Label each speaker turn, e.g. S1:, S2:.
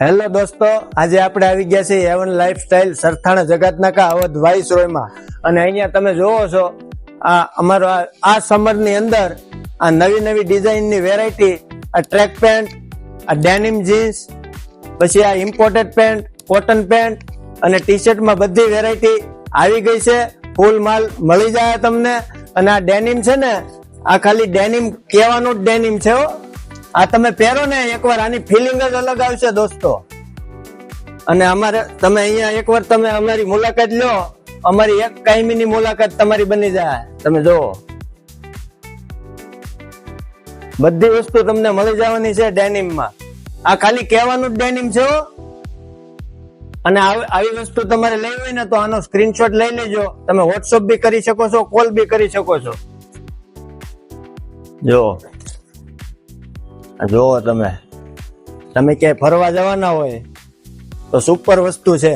S1: Hello દોસ્તો, આજે આપણે આવી ગયા છીએ એવન લાઈફસ્ટાઈલ સરથાણા જગતનાકા અવધ વાઇસરોયમાં. અને અહીંયા તમે જોવો છો આ અમારો આ સમરની અંદર આ નવી નવી ડિઝાઇનની વેરાયટી, આ ટ્રેક પેન્ટ, આ ડેનિમ જીન્સ, પછી આ ઇમ્પોર્ટેડ પેન્ટ, કોટન પેન્ટ અને ટી શર્ટમાં બધી વેરાયટી આવી ગઈ છે. ફૂલ માલ મળી જાય તમને. અને આ ડેનિમ છે ને, આ ખાલી ડેનિમ કહેવાનું જ ડેનિમ છે હો. આ તમે પહેરો ને એકવાર, આની ફિલિંગ જ અલગ આવશે દોસ્તો. અને અમારે તમે અહીંયા એકવાર તમે અમારી મુલાકાત લો, અમારી એક કાયમીની મુલાકાત તમારી બની જાય. તમે જુઓ, બધી વસ્તુ તમને મળી જવાની છે ડેનિમમાં. આ ખાલી કહેવાનું જ ડેનિમ છે હો. અને આવી વસ્તુ તમારે લેવી હોય ને તો આનો સ્ક્રીનશોટ લઈ લેજો. તમે વોટ્સઅપ બી કરી શકો છો, કોલ બી કરી શકો છો. જો જોવો તમે ક્યાંય ફરવા જવાના હોય તો સુપર વસ્તુ છે.